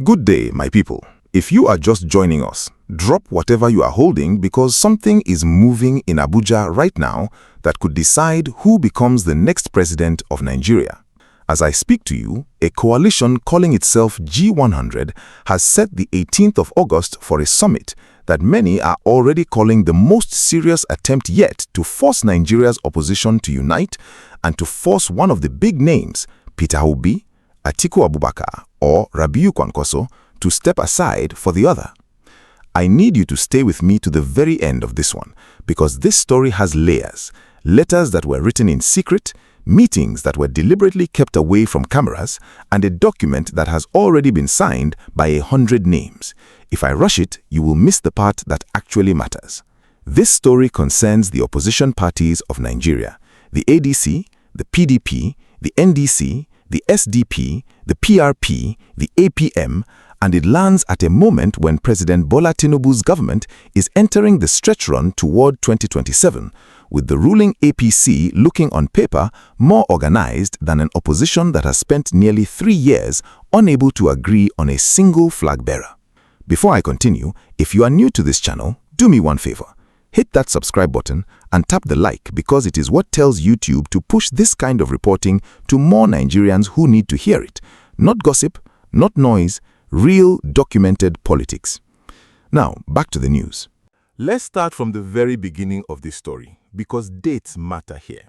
Good day, my people. If you are just joining us, drop whatever you are holding because something is moving in Abuja right now that could decide who becomes the next president of Nigeria. As I speak to you, a coalition calling itself G-100 has set the 18th of August for a summit that many are already calling the most serious attempt yet to force Nigeria's opposition to unite and to force one of the big names, Peter Obi, Atiku Abubakar, or Rabiu Kwankwaso, to step aside for the other. I need you to stay with me to the very end of this one, because this story has layers, letters that were written in secret, meetings that were deliberately kept away from cameras, and a document that has already been signed by 100 names. If I rush it, you will miss the part that actually matters. This story concerns the opposition parties of Nigeria, the ADC, the PDP, the NDC, the SDP, the PRP, the APM, and it lands at a moment when President Bola Tinubu's government is entering the stretch run toward 2027, with the ruling APC looking on paper more organized than an opposition that has spent nearly 3 years unable to agree on a single flag bearer. Before I continue, if you are new to this channel, do me one favor. Hit that subscribe button and tap the like because it is what tells YouTube to push this kind of reporting to more Nigerians who need to hear it. Not gossip, not noise, real documented politics. Now, back to the news. Let's start from the very beginning of this story because dates matter here.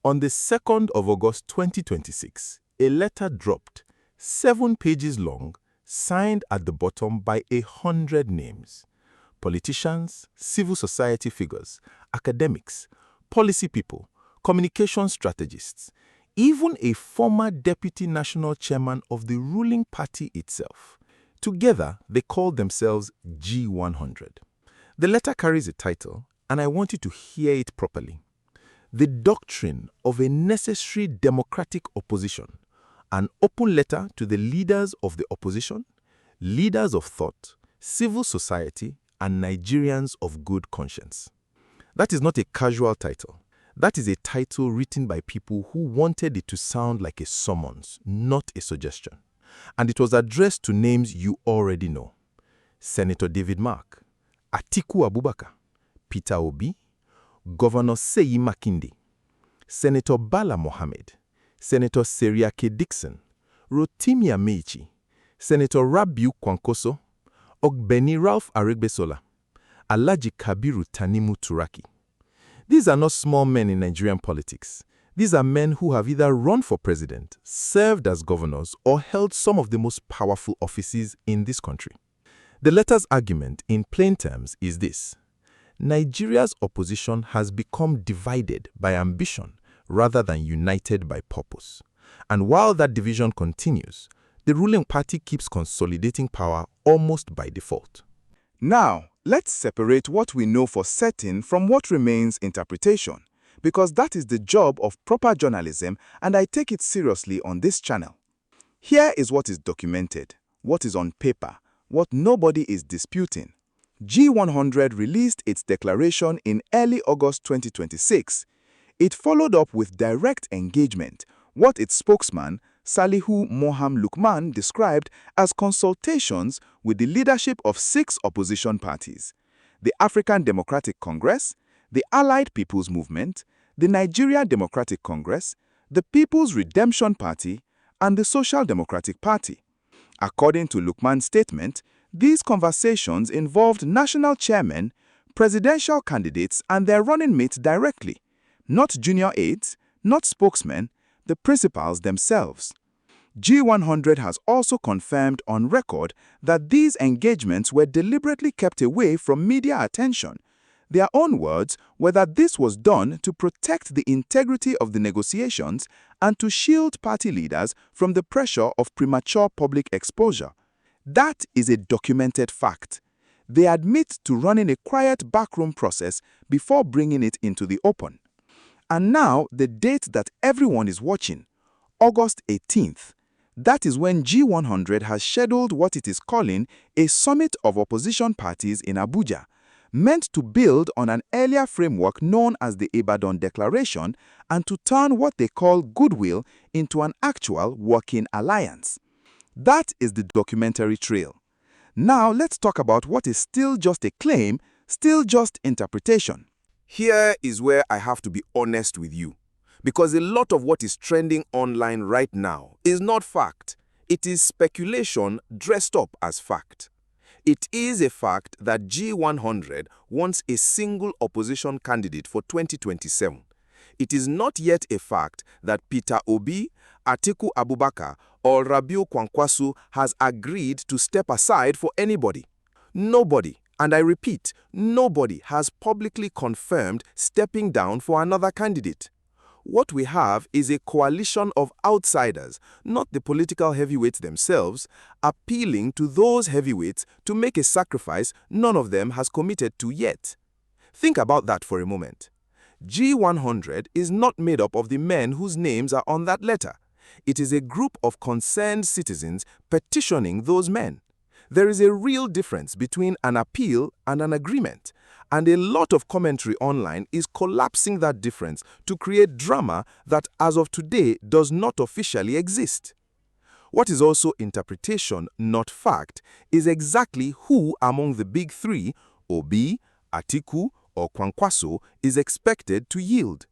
On the 2nd of August 2026, a letter dropped, 7 pages long, signed at the bottom by 100 names. Politicians, civil society figures, academics, policy people, communication strategists, even a former deputy national chairman of the ruling party itself. Together, they called themselves G-100. The letter carries a title, and I want you to hear it properly. The Doctrine of a Necessary Democratic Opposition, an open letter to the leaders of the opposition, leaders of thought, civil society, and Nigerians of good conscience. That is not a casual title. That is a title written by people who wanted it to sound like a summons, not a suggestion. And it was addressed to names you already know. Senator David Mark, Atiku Abubakar, Peter Obi, Governor Seyi Makinde, Senator Bala Mohammed, Senator Seriake Dixon, Rotimi Amechi, Senator Rabiu Kwankwaso, Ogbeni Ralph Aregbesola, Alhaji Kabiru Tanimu Turaki. These are not small men in Nigerian politics. These are men who have either run for president, served as governors, or held some of the most powerful offices in this country. The letter's argument, in plain terms, is this: Nigeria's opposition has become divided by ambition rather than united by purpose. And while that division continues, the ruling party keeps consolidating power almost by default. Now, let's separate what we know for certain from what remains interpretation, because that is the job of proper journalism and I take it seriously on this channel. Here is what is documented, what is on paper, what nobody is disputing. G-100 released its declaration in early August 2026. It followed up with direct engagement, what its spokesman, Salihu Moham Lukman, described as consultations with the leadership of 6 opposition parties: the African Democratic Congress, the Allied People's Movement, the Nigeria Democratic Congress, the People's Redemption Party, and the Social Democratic Party. According to Lukman's statement, these conversations involved national chairmen, presidential candidates, and their running mates directly, not junior aides, not spokesmen, the principals themselves. G-100 has also confirmed on record that these engagements were deliberately kept away from media attention. Their own words were that this was done to protect the integrity of the negotiations and to shield party leaders from the pressure of premature public exposure. That is a documented fact. They admit to running a quiet backroom process before bringing it into the open. And now the date that everyone is watching, August 18th. That is when G-100 has scheduled what it is calling a summit of opposition parties in Abuja, meant to build on an earlier framework known as the Ibadan Declaration and to turn what they call goodwill into an actual working alliance. That is the documentary trail. Now let's talk about what is still just a claim, still just interpretation. Here is where I have to be honest with you, because a lot of what is trending online right now is not fact. It is speculation dressed up as fact. It is a fact that G-100 wants a single opposition candidate for 2027. It is not yet a fact that Peter Obi, Atiku Abubakar, or Rabiu Kwankwaso has agreed to step aside for anybody. Nobody, and I repeat, nobody has publicly confirmed stepping down for another candidate. What we have is a coalition of outsiders, not the political heavyweights themselves, appealing to those heavyweights to make a sacrifice none of them has committed to yet. Think about that for a moment. G-100 is not made up of the men whose names are on that letter. It is a group of concerned citizens petitioning those men. There is a real difference between an appeal and an agreement, and a lot of commentary online is collapsing that difference to create drama that as of today does not officially exist. What is also interpretation, not fact, is exactly who among the big three, Obi, Atiku, or Kwankwaso, is expected to yield.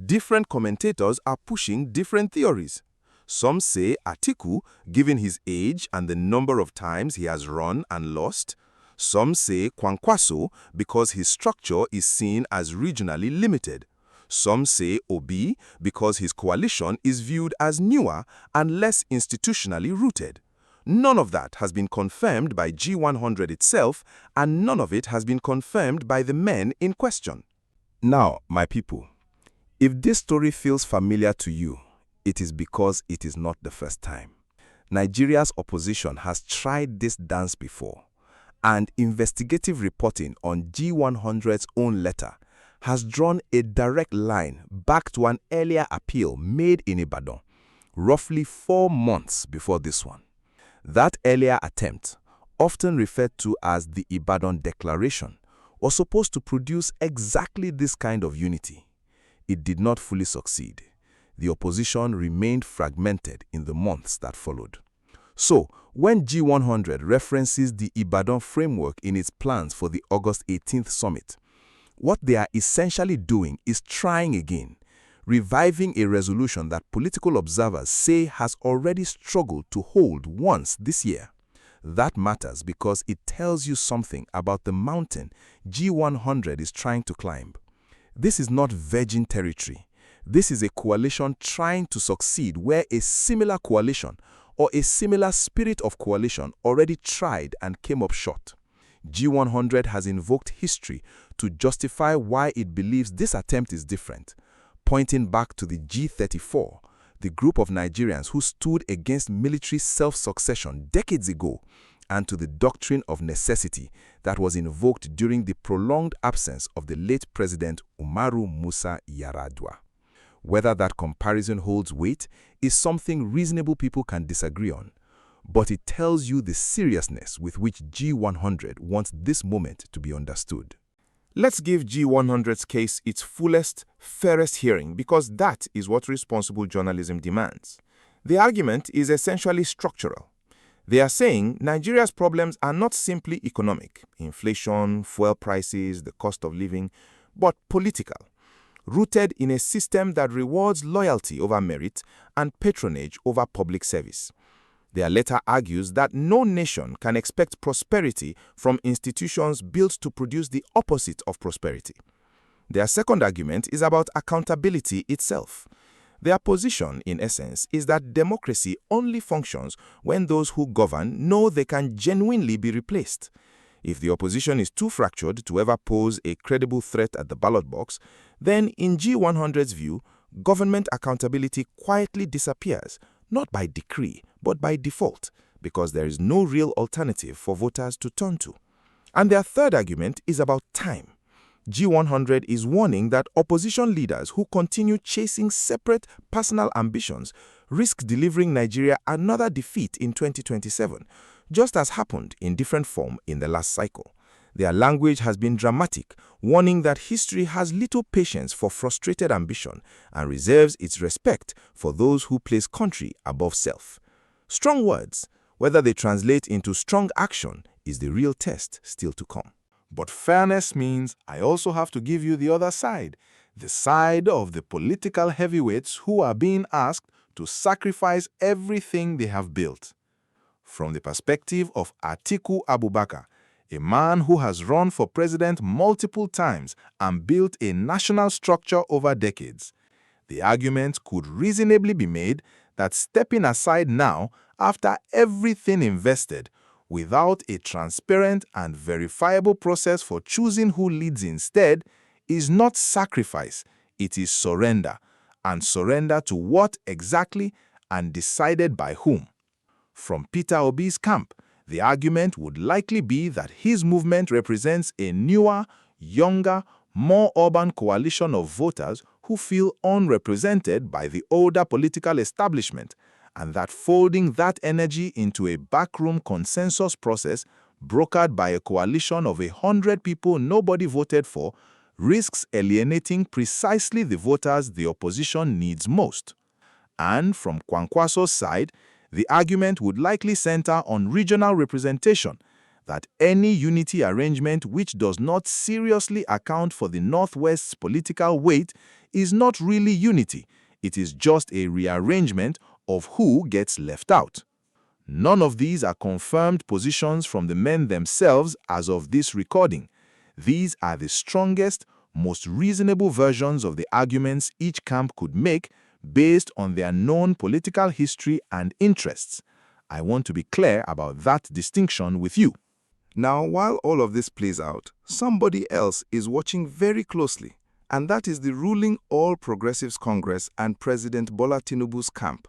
Different commentators are pushing different theories. Some say Atiku, given his age and the number of times he has run and lost. Some say Kwankwaso because his structure is seen as regionally limited. Some say Obi because his coalition is viewed as newer and less institutionally rooted. None of that has been confirmed by G-100 itself, and none of it has been confirmed by the men in question. Now, my people, if this story feels familiar to you, it is because it is not the first time. Nigeria's opposition has tried this dance before, and investigative reporting on G-100's own letter has drawn a direct line back to an earlier appeal made in Ibadan, roughly 4 months before this one. That earlier attempt, often referred to as the Ibadan Declaration, was supposed to produce exactly this kind of unity. It did not fully succeed. The opposition remained fragmented in the months that followed. So, when G-100 references the Ibadan framework in its plans for the August 18th summit, what they are essentially doing is trying again, reviving a resolution that political observers say has already struggled to hold once this year. That matters because it tells you something about the mountain G-100 is trying to climb. This is not virgin territory. This is a coalition trying to succeed where a similar coalition or a similar spirit of coalition already tried and came up short. G-100 has invoked history to justify why it believes this attempt is different, pointing back to the G-34, the group of Nigerians who stood against military self-succession decades ago, and to the doctrine of necessity that was invoked during the prolonged absence of the late President Umaru Musa Yar'Adua. Whether that comparison holds weight is something reasonable people can disagree on, but it tells you the seriousness with which G-100 wants this moment to be understood. Let's give G-100's case its fullest, fairest hearing because that is what responsible journalism demands. The argument is essentially structural. They are saying Nigeria's problems are not simply economic, inflation, fuel prices, the cost of living, but political, rooted in a system that rewards loyalty over merit and patronage over public service. Their letter argues that no nation can expect prosperity from institutions built to produce the opposite of prosperity. Their second argument is about accountability itself. Their position, in essence, is that democracy only functions when those who govern know they can genuinely be replaced. If the opposition is too fractured to ever pose a credible threat at the ballot box, then in G-100's view, government accountability quietly disappears, not by decree, but by default, because there is no real alternative for voters to turn to. And their third argument is about time. G-100 is warning that opposition leaders who continue chasing separate personal ambitions risk delivering Nigeria another defeat in 2027, just as happened in different form in the last cycle. Their language has been dramatic, warning that history has little patience for frustrated ambition and reserves its respect for those who place country above self. Strong words, whether they translate into strong action, is the real test still to come. But fairness means I also have to give you the other side, the side of the political heavyweights who are being asked to sacrifice everything they have built. From the perspective of Atiku Abubakar, a man who has run for president multiple times and built a national structure over decades, the argument could reasonably be made that stepping aside now, after everything invested, without a transparent and verifiable process for choosing who leads instead, is not sacrifice, it is surrender. And surrender to what exactly and decided by whom? From Peter Obi's camp, the argument would likely be that his movement represents a newer, younger, more urban coalition of voters who feel unrepresented by the older political establishment, and that folding that energy into a backroom consensus process brokered by a coalition of 100 people nobody voted for risks alienating precisely the voters the opposition needs most. And from Kwankwaso's side, the argument would likely center on regional representation, that any unity arrangement which does not seriously account for the Northwest's political weight is not really unity, it is just a rearrangement of who gets left out. None of these are confirmed positions from the men themselves as of this recording. These are the strongest, most reasonable versions of the arguments each camp could make based on their known political history and interests. I want to be clear about that distinction with you. Now, while all of this plays out, somebody else is watching very closely, and that is the ruling All Progressives Congress and President Bola Tinubu's camp.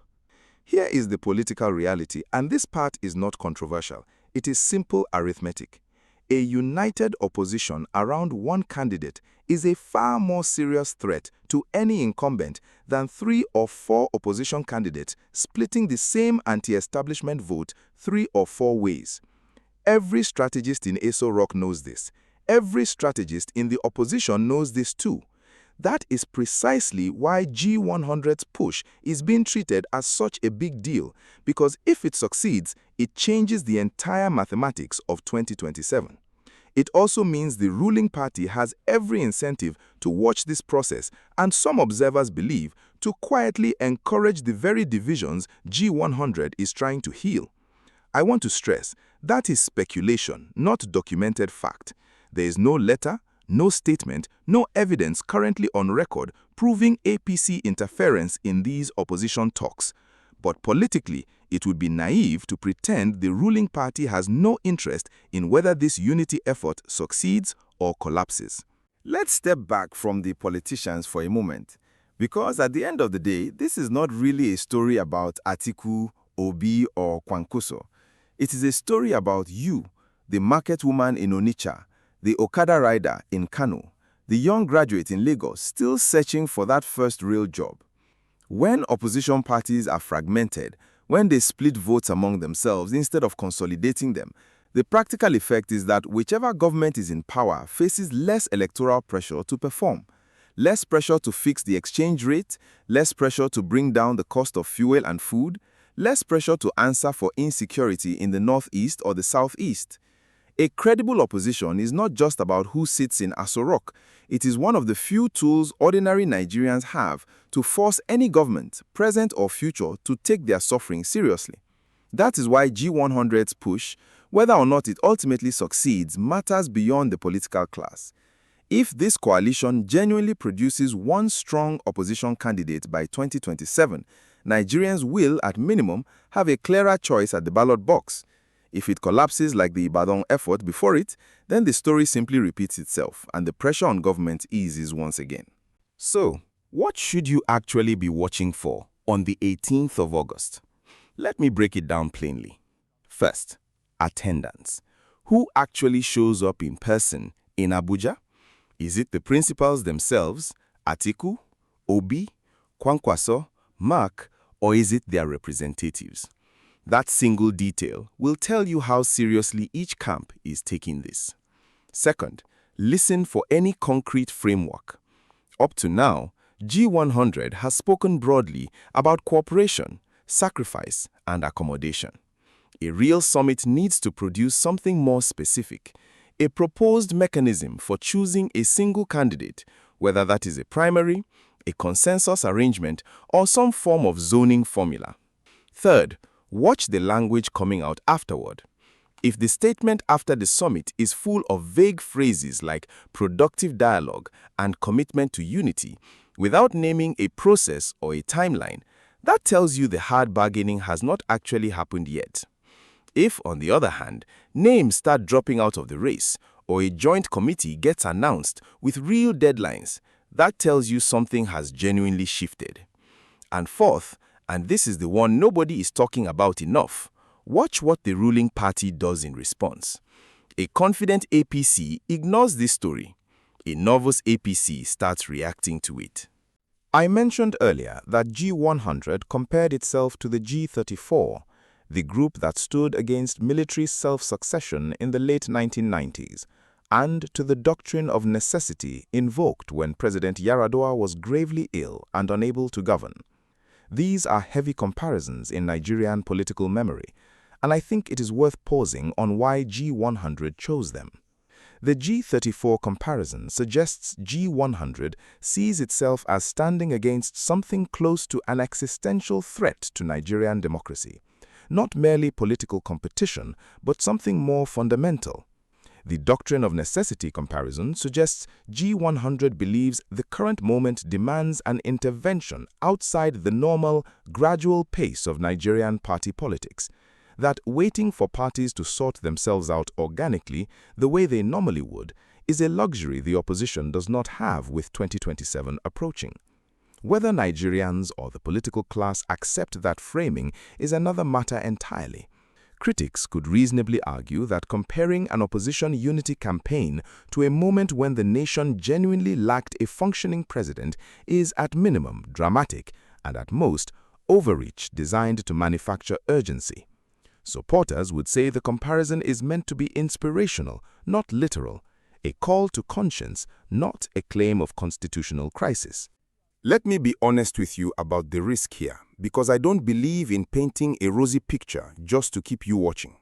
Here is the political reality, and this part is not controversial. It is simple arithmetic. A united opposition around one candidate is a far more serious threat to any incumbent than 3 or 4 opposition candidates splitting the same anti-establishment vote 3 or 4 ways. Every strategist in Aso Rock knows this. Every strategist in the opposition knows this too. That is precisely why G-100's push is being treated as such a big deal, because if it succeeds, it changes the entire mathematics of 2027. It also means the ruling party has every incentive to watch this process, and some observers believe to quietly encourage the very divisions G-100 is trying to heal. I want to stress, that is speculation, not documented fact. There is no letter, no statement, no evidence currently on record proving APC interference in these opposition talks. But politically, it would be naive to pretend the ruling party has no interest in whether this unity effort succeeds or collapses. Let's step back from the politicians for a moment, because at the end of the day, this is not really a story about Atiku, Obi, or Kwankwaso. It is a story about you, the market woman in Onitsha, the Okada rider in Kano, the young graduate in Lagos still searching for that first real job. When opposition parties are fragmented, when they split votes among themselves instead of consolidating them, the practical effect is that whichever government is in power faces less electoral pressure to perform, less pressure to fix the exchange rate, less pressure to bring down the cost of fuel and food, less pressure to answer for insecurity in the Northeast or the Southeast. A credible opposition is not just about who sits in Aso Rock. It is one of the few tools ordinary Nigerians have to force any government, present or future, to take their suffering seriously. That is why G-100's push, whether or not it ultimately succeeds, matters beyond the political class. If this coalition genuinely produces one strong opposition candidate by 2027, Nigerians will, at minimum, have a clearer choice at the ballot box. If it collapses like the Ibadan effort before it, then the story simply repeats itself and the pressure on government eases once again. So, what should you actually be watching for on the 18th of August? Let me break it down plainly. First, attendance. Who actually shows up in person in Abuja? Is it the principals themselves, Atiku, Obi, Kwankwaso, Mark, or is it their representatives? That single detail will tell you how seriously each camp is taking this. Second, listen for any concrete framework. Up to now, G-100 has spoken broadly about cooperation, sacrifice, and accommodation. A real summit needs to produce something more specific, a proposed mechanism for choosing a single candidate, whether that is a primary, a consensus arrangement, or some form of zoning formula. Third, watch the language coming out afterward. If the statement after the summit is full of vague phrases like productive dialogue and commitment to unity, without naming a process or a timeline, that tells you the hard bargaining has not actually happened yet. If, on the other hand, names start dropping out of the race, or a joint committee gets announced with real deadlines, that tells you something has genuinely shifted. And fourth, and this is the one nobody is talking about enough, watch what the ruling party does in response. A confident APC ignores this story. A nervous APC starts reacting to it. I mentioned earlier that G-100 compared itself to the G-34, the group that stood against military self-succession in the late 1990s, and to the doctrine of necessity invoked when President Yar'Adua was gravely ill and unable to govern. These are heavy comparisons in Nigerian political memory, and I think it is worth pausing on why G-100 chose them. The G-34 comparison suggests G-100 sees itself as standing against something close to an existential threat to Nigerian democracy. Not merely political competition, but something more fundamental. The doctrine of necessity comparison suggests G-100 believes the current moment demands an intervention outside the normal, gradual pace of Nigerian party politics, that waiting for parties to sort themselves out organically the way they normally would is a luxury the opposition does not have with 2027 approaching. Whether Nigerians or the political class accept that framing is another matter entirely. Critics could reasonably argue that comparing an opposition unity campaign to a moment when the nation genuinely lacked a functioning president is at minimum dramatic and at most overreach designed to manufacture urgency. Supporters would say the comparison is meant to be inspirational, not literal, a call to conscience, not a claim of constitutional crisis. Let me be honest with you about the risk here, because I don't believe in painting a rosy picture just to keep you watching.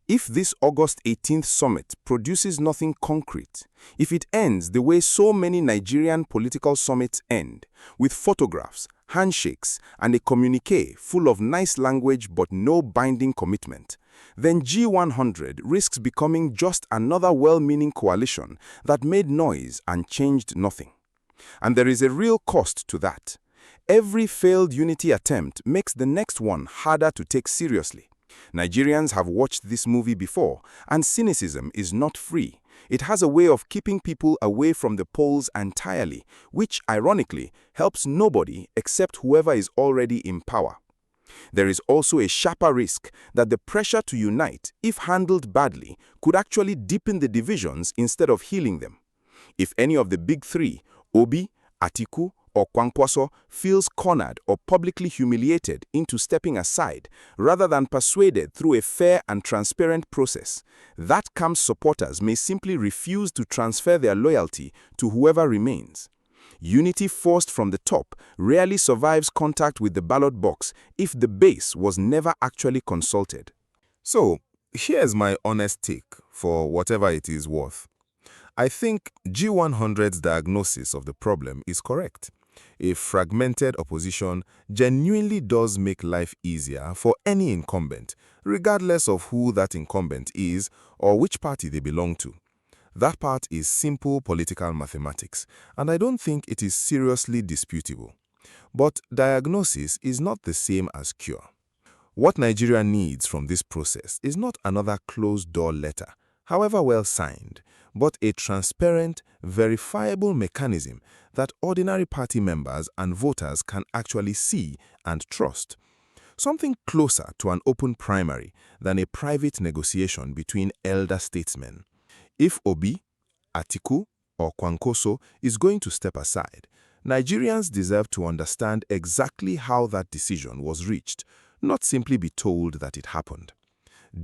If this August 18th summit produces nothing concrete, if it ends the way so many Nigerian political summits end, with photographs, handshakes, and a communiqué full of nice language but no binding commitment, then G-100 risks becoming just another well-meaning coalition that made noise and changed nothing. And there is a real cost to that. Every failed unity attempt makes the next one harder to take seriously. Nigerians have watched this movie before, and cynicism is not free. It has a way of keeping people away from the polls entirely, which, ironically, helps nobody except whoever is already in power. There is also a sharper risk that the pressure to unite, if handled badly, could actually deepen the divisions instead of healing them. If any of the big three, Obi, Atiku, or Kwankwaso, feels cornered or publicly humiliated into stepping aside, rather than persuaded through a fair and transparent process, that camp's supporters may simply refuse to transfer their loyalty to whoever remains. Unity forced from the top rarely survives contact with the ballot box if the base was never actually consulted. So, here's my honest take, for whatever it is worth. I think G-100's diagnosis of the problem is correct. A fragmented opposition genuinely does make life easier for any incumbent, regardless of who that incumbent is or which party they belong to. That part is simple political mathematics, and I don't think it is seriously disputable. But diagnosis is not the same as cure. What Nigeria needs from this process is not another closed-door letter, however well signed, but a transparent, verifiable mechanism that ordinary party members and voters can actually see and trust. Something closer to an open primary than a private negotiation between elder statesmen. If Obi, Atiku, or Kwankwaso is going to step aside, Nigerians deserve to understand exactly how that decision was reached, not simply be told that it happened.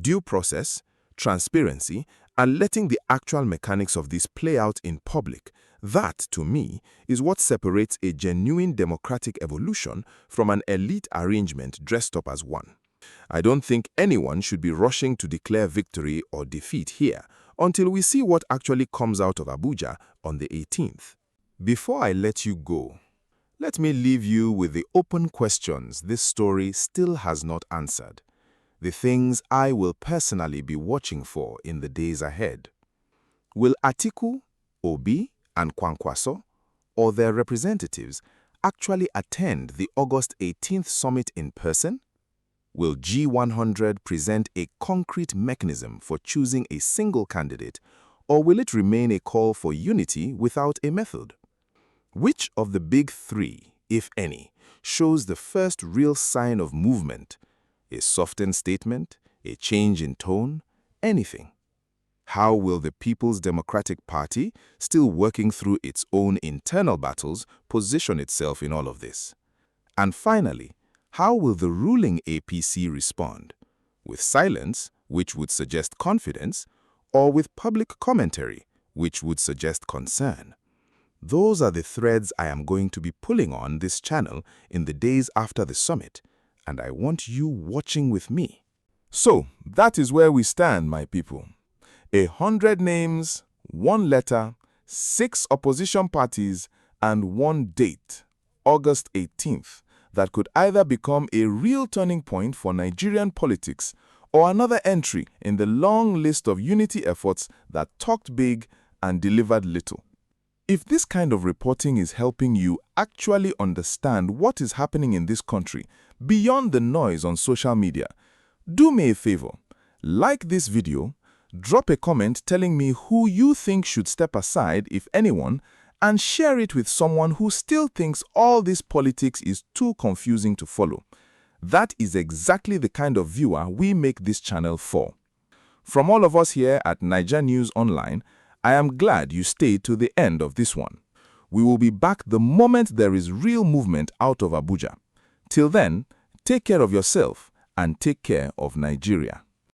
Due process, transparency, and letting the actual mechanics of this play out in public. That, to me, is what separates a genuine democratic evolution from an elite arrangement dressed up as one. I don't think anyone should be rushing to declare victory or defeat here until we see what actually comes out of Abuja on the 18th. Before I let you go, let me leave you with the open questions this story still has not answered. The things I will personally be watching for in the days ahead. Will Atiku, Obi, and Kwankwaso, or their representatives, actually attend the August 18th summit in person? Will G-100 present a concrete mechanism for choosing a single candidate, or will it remain a call for unity without a method? Which of the big three, if any, shows the first real sign of movement? A softened statement, a change in tone, anything? How will the People's Democratic Party, still working through its own internal battles, position itself in all of this? And finally, how will the ruling APC respond? With silence, which would suggest confidence, or with public commentary, which would suggest concern? Those are the threads I am going to be pulling on this channel in the days after the summit, and I want you watching with me. So, that is where we stand, my people. 100 names, 1 letter, 6 opposition parties, and 1 date, August 18th, that could either become a real turning point for Nigerian politics or another entry in the long list of unity efforts that talked big and delivered little. If this kind of reporting is helping you actually understand what is happening in this country beyond the noise on social media, do me a favor, like this video, drop a comment telling me who you think should step aside, if anyone, and share it with someone who still thinks all this politics is too confusing to follow. That is exactly the kind of viewer we make this channel for. From all of us here at NAIJA News Online, I am glad you stayed to the end of this one. We will be back the moment there is real movement out of Abuja. Till then, take care of yourself and take care of Nigeria.